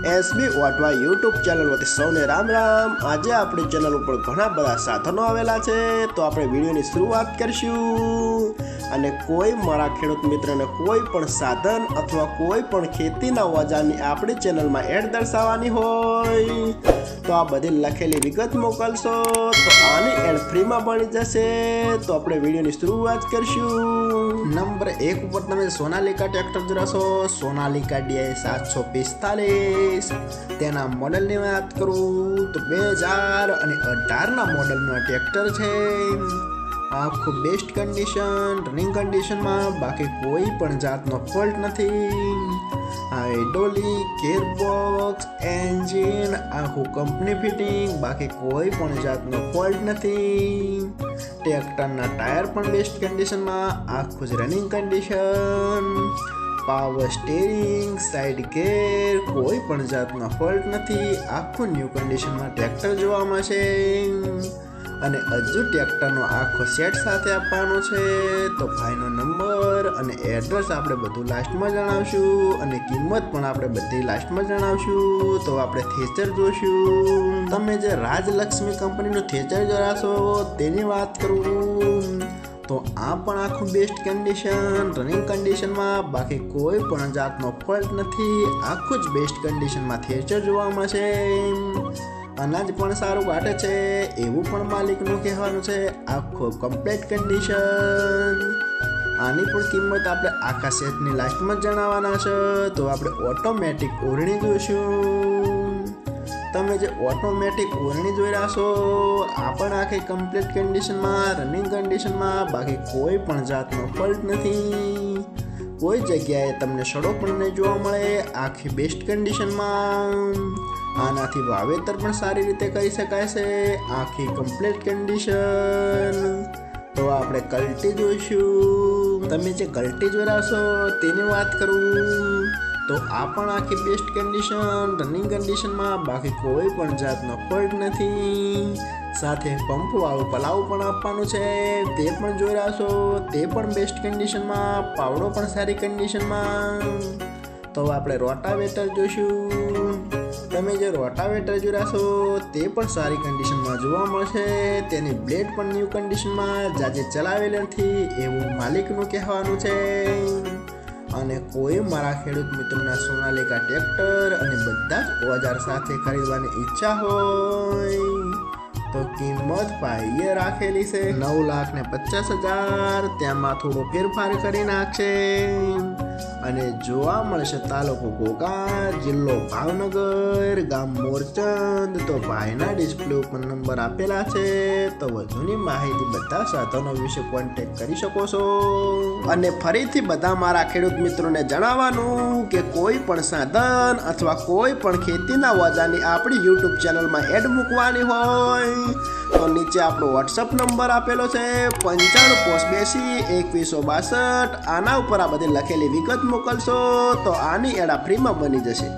SB વાટવા YouTube channel વતી સૌને રામ રામ। આજે આપણી ચેનલ ઉપર ઘણા બધા સાધનો આવેલા છે, તો આપણે વિડીયોની શરૂઆત કરીશું। અને કોઈ મારા ખેડૂત મિત્રને કોઈ પણ સાધન અથવા કોઈ પણ ખેતીના ઓજારની આપણી ચેનલમાં એડ દર્શાવવાની હોય તો આ બધી લખેલી વિગત મોકલશો તો આની એડ ફ્રીમાં બની જશે। તો આપણે વિડીયોની શરૂઆત કરીશું। નંબર 1 ઉપર તમે સોનાલિકા ટ્રેક્ટર જોશો। સોનાલિકા DI 745 તેના મોડલની વાત કરું તો 2018ના મોડલનું ટ્રેક્ટર છે। આખું બેસ્ટ કન્ડિશન, રનિંગ કન્ડિશનમાં, બાકી કોઈ પણ જાતનો ફોલ્ટ નથી। હાઇડ્રોલિક, ગિયરબોક્સ, એન્જિન આખું કંપની ફિટિંગ, બાકી કોઈ પણ જાતનો ફોલ્ટ નથી। ટ્રેક્ટરના ટાયર પણ બેસ્ટ કન્ડિશનમાં, આખું જ running condition. Power steering, side ગેર, કોઈ પણ જાતનો ફોલ્ટ નથી। આખું ન્યૂ કન્ડિશનમાં ટ્રેક્ટર જોવા મળશે। અને હજુ ટ્રેક્ટરનો આખો સેટ સાથે આપવાનો છે, તો ભાઈનો નંબર અને એડ્રેસ આપણે બધું લાસ્ટમાં જણાવશું અને કિંમત પણ આપણે બધી લાસ્ટમાં જણાવશું। તો આપણે થેચર જોશું। તમે જે રાજલક્ષ્મી કંપનીનું થેચર જોશો તેની વાત કરું તો આ પણ આખું બેસ્ટ કન્ડિશન, રનિંગ કન્ડિશનમાં, બાકી કોઈ પણ જાતનો ફોલ્ટ નથી। આખું જ બેસ્ટ કન્ડિશનમાં થેચર જોવા મળશે। અનાજ પણ સારું કાઢે છે એવું પણ માલિકનું કહેવાનું છે। આખું કમ્પ્લીટ કન્ડિશન। આની પણ કિંમત આપણે આખા સેટની લાસ્ટમાં જણાવવાના છે। તો આપણે ઓટોમેટિક ઓરણી જોઈશું। તમે જે ઓટોમેટિક ઓરણી જોઈ રહ્યા છો આ પણ આખી કમ્પ્લીટ કન્ડિશનમાં, રનિંગ કન્ડિશનમાં, બાકી કોઈ પણ જાતનો ફોલ્ટ નથી। કોઈ જગ્યાએ તમને સડો પણ નહીં જોવા મળે। આખી બેસ્ટ કન્ડિશનમાં। આનાથી વાવેતર પણ સારી રીતે કરી શકાય છે। આખી કમ્પ્લીટ કન્ડિશન। તો આપણે કલ્ટી જોઈશું। તમે જે કલ્ટી જોઈ રહ્યા છો તેની વાત કરું તો આ પણ આખી બેસ્ટ કન્ડિશન, રનિંગ કન્ડિશનમાં, બાકી કોઈ પણ જાતનો ફોલ્ટ નથી। સાથે પંપવાળું પલાવ પણ આપવાનું છે તે પણ જોઈ રહ્યા છો, તે પણ બેસ્ટ કન્ડિશનમાં, પાવડો પણ સારી કન્ડિશનમાં। તો આપણે રોટાવેટર જોઈશું। તમે જે રોટાવેટર જોઈ રહ્યા છો તે પણ સારી કન્ડિશનમાં જોવા મળશે। તેની બ્લેડ પણ ન્યૂ કન્ડિશનમાં, જાજે ચલાવેલી નથી એવું માલિકનું કહેવાનું છે। અને કોઈ મારા ખેડૂત મિત્રોના સોનાલિકા ટ્રેક્ટર અને બધા જ ઓજાર સાથે ખરીદવાની ઈચ્છા હોય તો કિંમત ભાઈએ રાખેલી છે 9,50,000। તેમાં થોડો ફેરફાર કરી નાખશે। અને જોવા મળશે તાલુકો ઘોઘા, જિલ્લો ભાવનગર, ગામ મોરચંદ। તો ભાઈના ડિસ્પ્લે ઉપર નંબર આપેલા છે, તો વધુની માહિતી બધા સાધનો વિશે કોન્ટેક્ટ કરી શકો છો। અને ફરીથી બધા મારા ખેડૂત મિત્રોને જણાવવાનું કે કોઈ પણ સાધન અથવા કોઈ પણ ખેતીના ઓજારની આપણી યુટ્યુબ ચેનલમાં એડ મૂકવાની હોય તો નીચે આપણો વોટ્સઅપ નંબર આપેલો છે 9582 2162। આના ઉપર આ બધી લખેલી વિગત મોકલશો તો આની એડ ફ્રીમાં બની જશે।